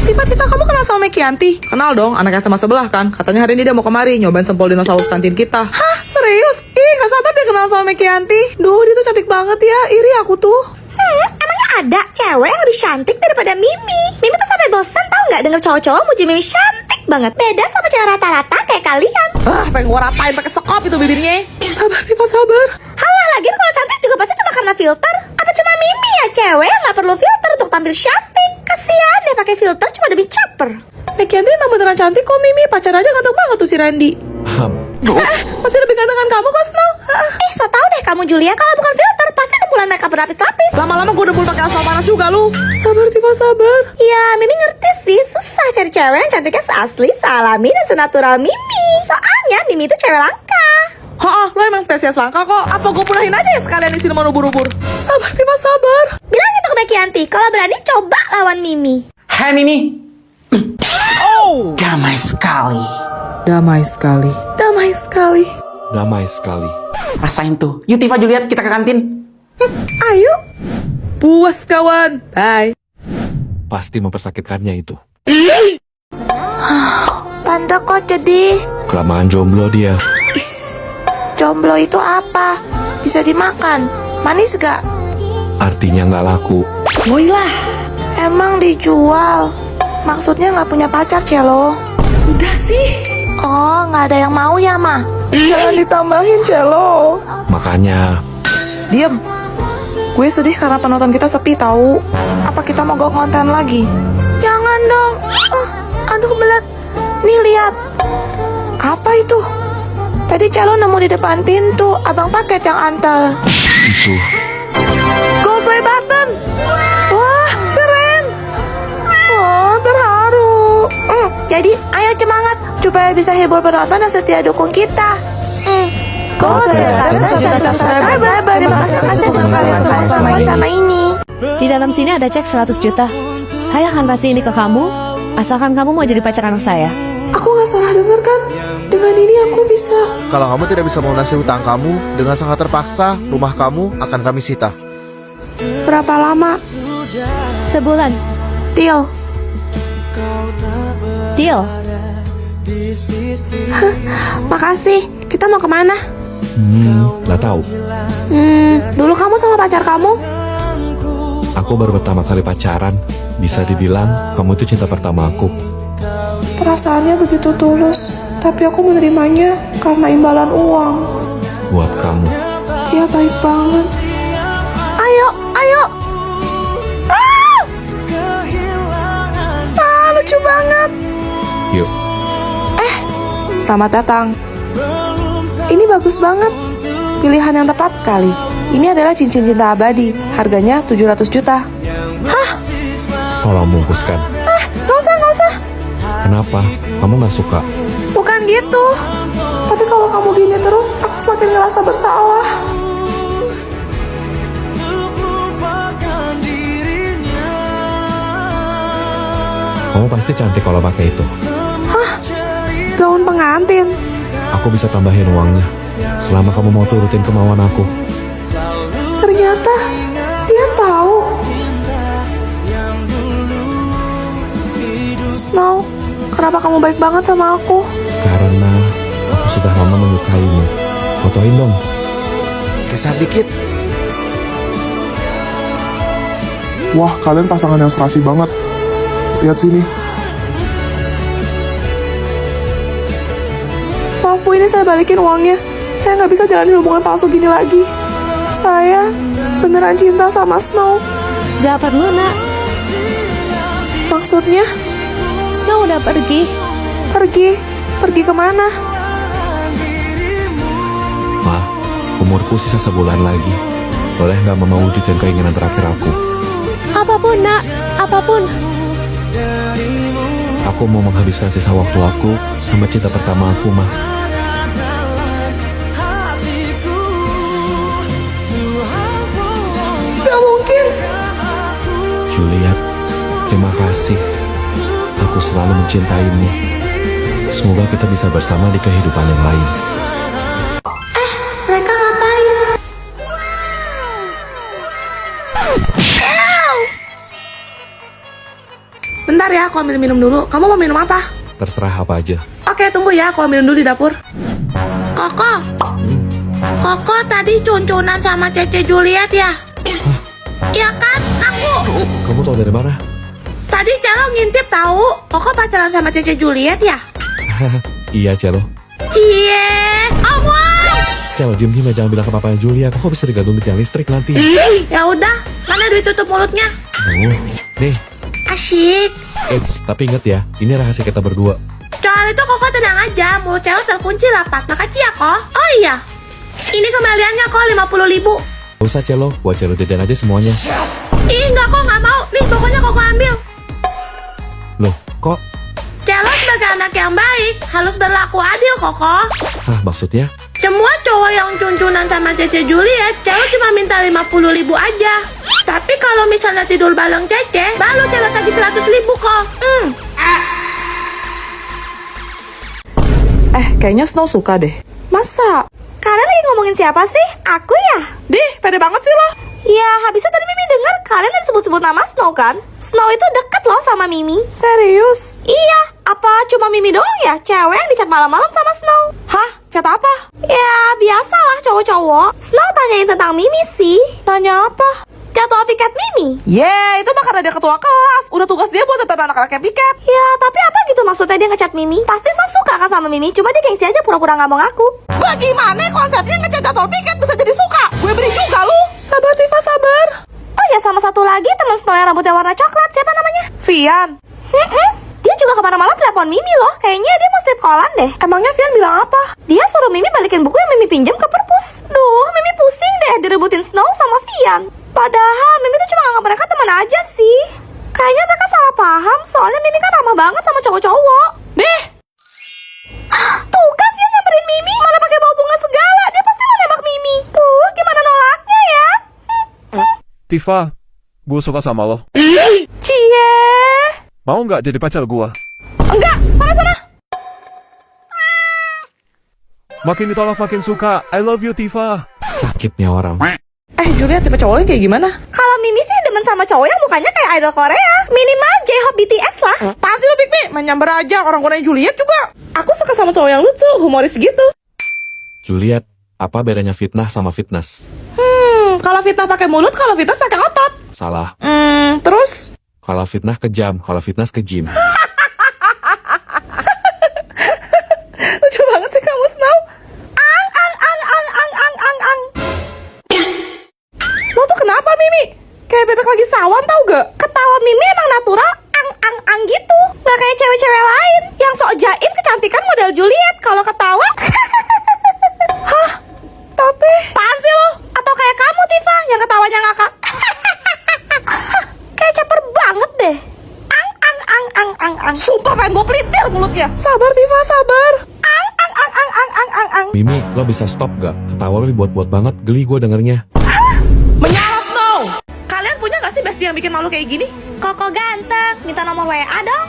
Tiba-tiba kamu kenal sama Mekianti? Kenal dong, anak SMA sebelah kan. Katanya hari ini dia mau kemari nyobain sempol dinosaurus kantin kita. Hah, serius? Ih, gak sabar deh kenal sama Mekianti. Duh, dia tuh cantik banget ya, iri aku tuh. Emangnya ada cewek yang lebih cantik daripada Mimi? Mimi tuh sampai bosan tau nggak denger cowok-cowok muji Mimi cantik banget. Beda sama cewek rata-rata kayak kalian. Pengen gua ratain pakai sekop itu bibirnya. Sabar, Tifa, sabar. Halah, lagian kalau cantik juga pasti cuma karena filter. Apa cuma Mimi ya cewek yang nggak perlu filter untuk tampil cantik? Kasian deh pakai filter cuma demi caper. Mekianti emang beneran cantik kok, Mimi. Pacar aja ganteng banget tuh si Randy. Pasti lebih ganteng kan kamu kok, Snow. So tau deh kamu Julia kalau bukan filter pasti dempulan makeup berlapis-lapis. Lama-lama gue debul pakai asal panas juga lu. Sabar, Tifa, sabar. Ya, Mimi ngerti sih, susah cari cewek yang cantiknya seasli, sealami, dan senatural Mimi. Soalnya Mimi itu cewek langka. Lo emang spesies langka kok. Apa gue punahin aja ya sekalian di sini mau ubur-ubur. Sabar, Tifa, sabar. Bilang gitu ke Mekianti, kalau berani coba lawan Mimi. Hai Mimi. Damai sekali. Damai sekali. Damai sekali. Damai sekali. Rasain tuh. Yuk Tifa, Juliet, kita ke kantin. Ayo. Puas kawan. Bye. Pasti mempersakitkannya itu. Tante kok jadi Kelamaan jomblo dia. jomblo itu apa? Bisa dimakan? Manis gak? Artinya nggak laku. Woilah. Emang dijual? Maksudnya gak punya pacar, Celo? Udah sih. Oh, gak ada yang mau ya, Ma? Jangan ditambahin, Celo. Makanya Diam. Gue sedih karena penonton kita sepi tahu. Apa kita mau go konten lagi? Jangan dong. Aduh, belat. Nih, lihat. Apa itu? Tadi Celo nemu di depan pintu. Abang paket yang antal. itu Gold play button. Wah, keren. Oh, terharu. Jadi, ayo semangat supaya bisa hibur penonton yang setia dukung kita. Subscriber. Terima kasih untuk kalian sama ini. Di dalam sini ada cek 100 juta. Saya akan kasih ini ke kamu, asalkan kamu mau jadi pacar anak saya. Aku gak salah dengar kan? Dengan ini aku bisa. Kalau kamu tidak bisa melunasi hutang kamu, dengan sangat terpaksa, rumah kamu akan kami sita. Berapa lama? Sebulan. Deal. Deal. Makasih. Kita mau kemana? nggak tahu. Dulu kamu sama pacar kamu? Aku baru pertama kali pacaran. Bisa dibilang kamu itu cinta pertama aku. Perasaannya begitu tulus, tapi aku menerimanya karena imbalan uang. Buat kamu. Dia baik banget. Ayo, ayo. Lucu banget. Yuk. Selamat datang. Ini bagus banget. Pilihan yang tepat sekali. Ini adalah cincin cinta abadi. Harganya 700 juta. Tolong bungkuskan. Gak usah. Kenapa? Kamu nggak suka? Bukan gitu. Tapi kalau kamu gini terus, aku semakin ngerasa bersalah. Kamu pasti cantik kalau pakai itu. Gaun pengantin. Aku bisa tambahin uangnya. Selama kamu mau turutin kemauan aku. Ternyata dia tahu. Snow, kenapa kamu baik banget sama aku? Karena aku sudah lama menyukaimu. Fotoin dong. Geser dikit. Wah, kalian pasangan yang serasi banget. Lihat sini. Maaf Bu, ini saya balikin uangnya. Saya nggak bisa jalanin hubungan palsu gini lagi. Saya beneran cinta sama Snow. Gak perlu, nak. Maksudnya, Snow udah pergi. pergi kemana? Ma, umurku sisa sebulan lagi. Boleh nggak Mama wujudin keinginan terakhir aku? Apapun, nak. Apapun. Aku mau menghabiskan sisa waktu aku sama cinta pertama aku, Ma. Gak mungkin. Juliet, terima kasih. Aku selalu mencintaimu. Semoga kita bisa bersama di kehidupan yang lain. Mereka ngapain? Bentar ya, aku ambil minum dulu. Kamu mau minum apa? Terserah apa aja. Oke, tunggu ya, aku ambil dulu di dapur. Koko tadi cuncunan sama Cece Juliet ya? Iya kan, aku. Kamu tahu dari mana? Tadi Celo ngintip tahu. Koko pacaran sama Cece Juliet ya? Iya, Celo. Cie, omong. Celo, diam jangan bilang ke papanya Julia. Kok bisa digantung di tiang listrik nanti? Ya udah, mana duit tutup mulutnya? Oh, nih. Asyik. Eits, tapi ingat ya, ini rahasia kita berdua. Soal itu Koko tenang aja, mulut Celo terkunci rapat. Makasih ya, Ko. Oh iya, ini kembaliannya Ko 50.000. Gak usah, Celo. Buat Celo jajan aja semuanya. Ih, enggak Ko, nggak mau. Nih, pokoknya Koko ambil. Loh, kok? Celo sebagai anak yang baik harus berlaku adil, Koko. Maksudnya? Semua cowok yang cuncunan sama Cece Juliet, Celo cuma minta 50.000 aja. Tapi kalau misalnya tidur bareng Cece, baru Celo tagih 100.000 kok. Kayaknya Snow suka deh. Masa? Kalian lagi ngomongin siapa sih? Aku ya? Dih, pede banget sih lo. Ya, habisnya tadi Mimi dengar kalian ada sebut-sebut nama Snow kan? Snow itu deket loh sama Mimi. Serius? Iya, apa cuma Mimi doang ya cewek yang dicat malam-malam sama Snow? Hah? Chat apa? Ya, biasalah cowok-cowok. Snow tanyain tentang Mimi sih. Tanya apa? Jadwal piket Mimi. Itu mah karena dia ketua kelas. Udah tugas dia buat tentang anak-anaknya piket. Ya, tapi apa gitu maksudnya dia ngechat Mimi? Pasti Snow suka kan sama Mimi, cuma dia gengsi aja pura-pura nggak mau ngaku. Bagaimana konsepnya ngechat jadwal piket bisa jadi suka? Gue beri juga lu. Sabar Tifa, sabar. Oh ya, sama satu lagi teman Snow yang rambutnya warna coklat, siapa namanya? Vian. Dia juga kemana malam telepon Mimi loh. Kayaknya dia mau strip callan deh. Emangnya Vian bilang apa? Dia suruh Mimi balikin buku yang Mimi pinjam ke perpus. Duh, Mimi pusing deh direbutin Snow sama Vian. Padahal Mimi tuh cuma nganggap mereka teman aja sih. Kayaknya mereka salah paham, soalnya Mimi kan ramah banget sama cowok-cowok. Deh. Tuh kan Vian nyamperin Mimi, malah pakai bawa bunga segala. Dia pasti mau nembak Mimi. Duh, gimana nolaknya ya? Tifa, gue suka sama lo. Cie. Mau nggak jadi pacar gue? Enggak, sana. Makin ditolak makin suka. I love you, Tifa. Sakitnya orang. Julia tipe cowoknya kayak gimana? Kalau Mimi sih demen sama cowok yang mukanya kayak idol Korea. Minimal J-Hope BTS lah. Pasti lu Big Mi, main nyamber aja. Orang Korea Juliet juga. Aku suka sama cowok yang lucu, humoris gitu. Juliet, apa bedanya fitnah sama fitness? Kalau fitnah pakai mulut, kalau fitness pakai otot. Salah. Terus? Kalau fitnah kejam, kalau fitness ke gym. Lucu banget sih kamu, Snow. Lo tuh kenapa, Mimi? Kayak bebek lagi sawan tau gak? Ketawa Mimi emang natural, ang gitu. Nggak kayak cewek-cewek lain yang sok jaim kecantikan model Juliet kalau ketawa. Hah? Tapi... Apaan sih lo? Atau kayak kamu Tifa yang ketawanya ngakak. Kayak caper banget deh. Ang. Sumpah pengen gue pelintir mulutnya. Sabar, Tifa, sabar. Ang. Mimi, lo bisa stop gak? Ketawa lo dibuat-buat banget, geli gue dengernya. Menyala, Snow. Kalian punya gak sih bestie yang bikin malu kayak gini? Koko ganteng, minta nomor WA dong.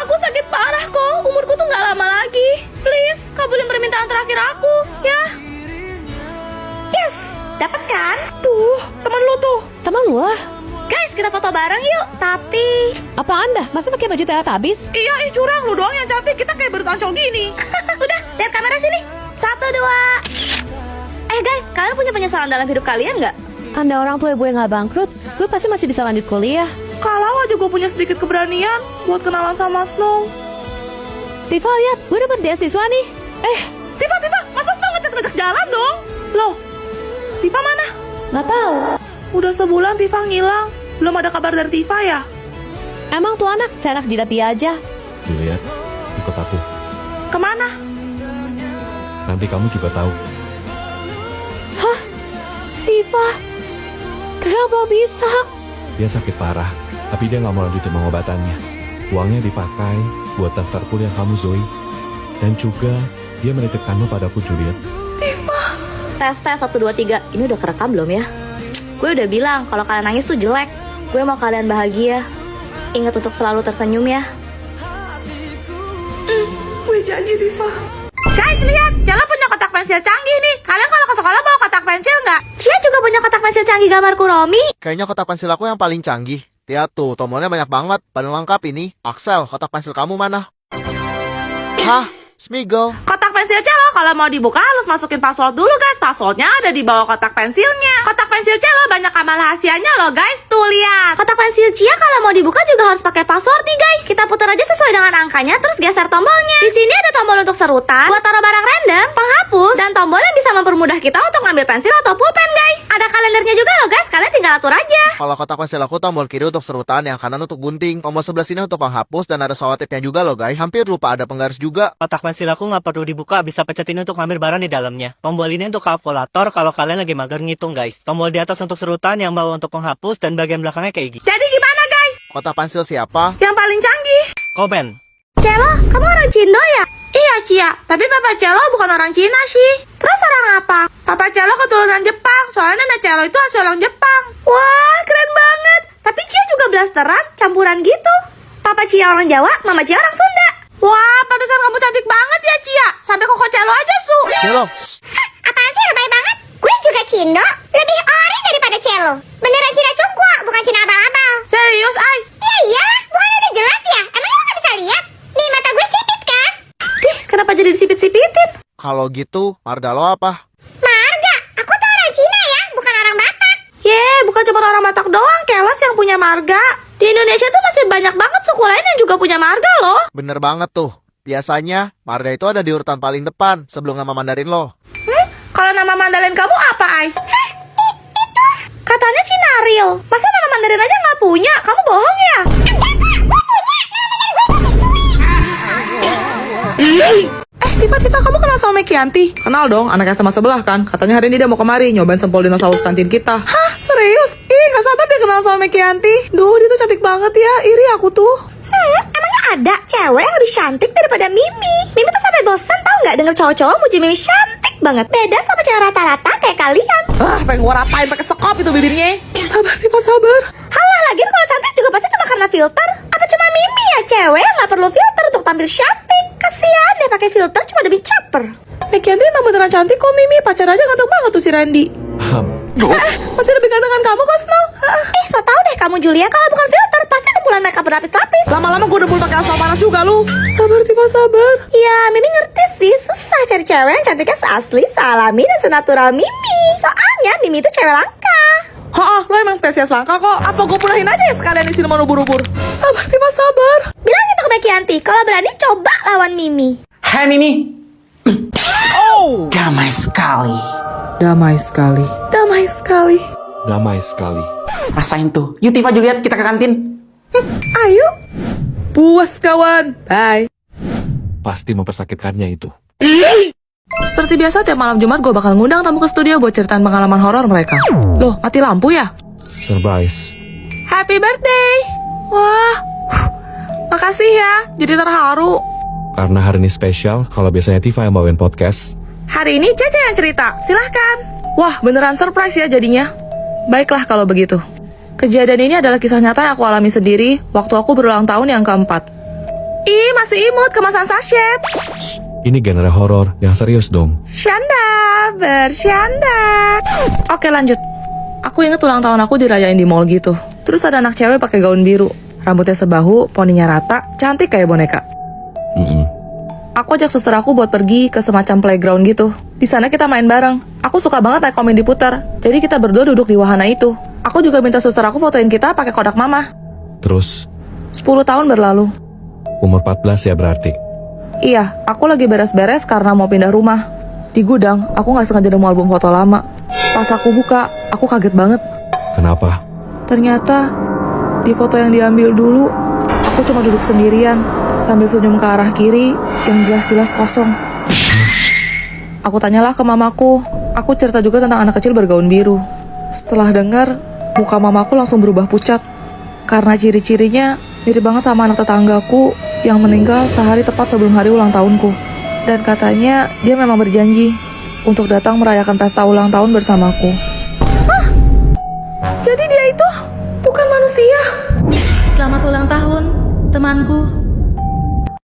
Aku sakit parah kok, umurku tuh gak lama lagi. Please, kabulin permintaan terakhir aku, ya. Yes, dapat kan? Tuh, temen lu tuh. Teman wah, Guys, kita foto bareng yuk. Tapi apa anda? Masa pakai baju Teletubbies? Iya, curang. Lu doang yang cantik. Kita kayak baru tancol gini. udah, lihat kamera sini. 1, 2. Guys, kalian punya penyesalan dalam hidup kalian nggak? Anda orang tua gue nggak bangkrut, gue pasti masih bisa lanjut kuliah. Kalau aja gue punya sedikit keberanian buat kenalan sama Snow. Tifa lihat, gue dapet beasiswa nih. Tiba-tiba, masa Snow ngecek jalan dong? Loh, Tifa mana? Nggak tahu. Udah sebulan Tifa ngilang. Belum ada kabar dari Tifa ya? Emang tuh anak, seenak jidat dia aja. Juliet, ikut aku. Kemana? Nanti kamu juga tahu. Tifa, kenapa bisa? Dia sakit parah, tapi dia nggak mau lanjutin pengobatannya. Uangnya dipakai buat daftar kuliah kamu, Zoe. Dan juga dia menitipkanmu padaku, Juliet. Tes 1, 2, 3. Ini udah kerekam belum ya? Gue udah bilang kalau kalian nangis tuh jelek. Gue mau kalian bahagia. Ingat untuk selalu tersenyum ya. Gue janji, Tifa. Guys, lihat. Jala punya kotak pensil canggih nih. Kalian kalau ke sekolah bawa kotak pensil nggak? Cia juga punya kotak pensil canggih gambar Kuromi. Kayaknya kotak pensil aku yang paling canggih. Lihat tuh, tombolnya banyak banget. Paling lengkap ini. Axel, kotak pensil kamu mana? Hah? Smiggle? Kotak pensil cello kalau mau dibuka harus masukin password dulu guys. Passwordnya ada di bawah kotak pensilnya. Kotak pensil cello banyak amal rahasianya loh guys. Tuh lihat. Kotak pensil Cia kalau mau dibuka juga harus pakai password nih guys. Kita putar aja sesuai dengan angkanya terus geser tombolnya. Di sini ada tombol untuk serutan, buat taruh barang random, penghapus, dan tombol yang bisa mempermudah kita untuk ngambil pensil atau pulpen guys. Ada kalendernya juga loh guys. Kalian tinggal atur aja. Kalau kotak pensil aku tombol kiri untuk serutan, yang kanan untuk gunting, tombol sebelah sini untuk penghapus, dan ada selotipnya juga loh guys. Hampir lupa ada penggaris juga. Kotak pensil aku nggak perlu dibuka, bisa pencet ini untuk ngambil barang di dalamnya. Tombol ini untuk kalkulator kalau kalian lagi mager ngitung guys. Tombol di atas untuk serutan, yang bawah untuk penghapus, dan bagian belakangnya kayak gini. Jadi gimana guys? Kotak pensil siapa? Yang paling canggih? Komen. Celo, kamu orang Cindo ya? Iya Cia, tapi Papa Cello bukan orang Cina sih. Terus orang apa? Papa Cello keturunan Jepang, soalnya nenek Cello itu asal orang Jepang. Wah, keren banget. Tapi Cia juga blasteran, campuran gitu. Papa Cia orang Jawa, Mama Cia orang Sunda. Wah, pantesan kamu cantik banget ya Cia. Sampai koko Cello aja su. Celo. Apaan sih lebay banget? Gue juga Cindo, lebih ori daripada Celo. Beneran Cina Cungkwa, bukan Cina abal-abal. Serius Ais? Ya iyalah, bukannya udah jelas ya? Emangnya lo gak bisa lihat? Nih mata gue sipit kan? Dih, kenapa jadi disipit-sipitin? Kalau gitu, marga lo apa? Marga, aku tuh orang Cina ya, bukan orang Batak. Bukan cuma orang Batak doang, Kelas yang punya marga. Di Indonesia tuh masih banyak banget suku lain yang juga punya marga loh. Bener banget tuh. Biasanya, marga itu ada di urutan paling depan sebelum nama Mandarin lo. Kalau nama Mandalin kamu apa Ais? Katanya Cinaril. Masa nama Mandarin aja nggak punya? Kamu bohong ya? Tiba-tiba kamu kenal sama Mekianti? Kenal dong, anak SMA sebelah kan. Katanya hari ini dia mau kemari nyobain sempol dinosaurus kantin kita. Hah, serius? Ih, gak sabar deh kenal sama Mekianti. Duh, dia tuh cantik banget ya. Iri aku tuh. Emangnya ada cewek yang lebih cantik daripada Mimi? Mimi tuh sampai bosan tau nggak denger cowok-cowok muji Mimi cantik banget. Beda sama cewek rata-rata kayak kalian. Pengen gua ratain pakai sekop itu bibirnya. Sabar, Tifa, sabar. Halah, lagian kalau cantik juga pasti cuma karena filter. Apa cuma Mimi ya cewek yang nggak perlu filter untuk tampil cantik? Kasian deh pakai filter cuma demi caper. Mekianti emang beneran cantik kok Mimi. Pacar aja ganteng banget tuh si Randy. Masih lebih gantengan kamu kok Snow. So tau deh kamu Julia kalau bukan filter pasti kumpulan makeup berlapis-lapis. Lama-lama gue udah mulai pakai asal panas juga lu. Sabar Tifa, sabar. Ya, Mimi ngerti sih, susah cari cewek yang cantiknya seasli, sealami, dan senatural Mimi. Soalnya Mimi itu cewek langka. Lo emang spesies langka kok. Apa gue punahin aja ya sekalian di sini mau ubur-ubur. Sabar Tifa, sabar. Bilang gitu ke Mekianti, kalau berani coba lawan Mimi. Hai Mimi. Damai sekali. Damai sekali. Damai sekali. Damai sekali. Rasain tuh. Yuk Tifa, Juliet, kita ke kantin. Ayo. Puas kawan. Bye. Pasti mempersakitkannya itu. Seperti biasa tiap malam Jumat gue bakal ngundang tamu ke studio buat ceritain pengalaman horor mereka. Loh, mati lampu ya? Surprise. Happy birthday. Wah. Makasih ya. Jadi terharu. Karena hari ini spesial, kalau biasanya Tifa yang bawain podcast, Hari ini Cece yang cerita. Silahkan. Wah, beneran surprise ya jadinya. Baiklah kalau begitu. Kejadian ini adalah kisah nyata yang aku alami sendiri waktu aku berulang tahun yang keempat. Ih, masih imut kemasan sachet. ini genre horor yang serius dong. Syanda, bersyanda. Oke lanjut. Aku inget ulang tahun aku dirayain di mall gitu. Terus ada anak cewek pakai gaun biru, rambutnya sebahu, poninya rata, cantik kayak boneka. Aku ajak suster aku buat pergi ke semacam playground gitu. Di sana kita main bareng. Aku suka banget naik komen diputar. Jadi kita berdua duduk di wahana itu. Aku juga minta suster aku fotoin kita pakai kodak mama. Terus, 10 tahun berlalu. umur 14 ya berarti. Iya, aku lagi beres-beres karena mau pindah rumah. Di gudang, aku gak sengaja nemu album foto lama. Pas aku buka, aku kaget banget. Kenapa? Ternyata, di foto yang diambil dulu, aku cuma duduk sendirian, sambil senyum ke arah kiri, yang jelas-jelas kosong. Aku tanyalah ke mamaku, aku cerita juga tentang anak kecil bergaun biru. Setelah dengar, muka mamaku langsung berubah pucat. Karena ciri-cirinya mirip banget sama anak tetanggaku yang meninggal sehari tepat sebelum hari ulang tahunku. Dan katanya dia memang berjanji untuk datang merayakan pesta ulang tahun bersamaku. Hah? Jadi dia itu bukan manusia? Selamat ulang tahun, temanku.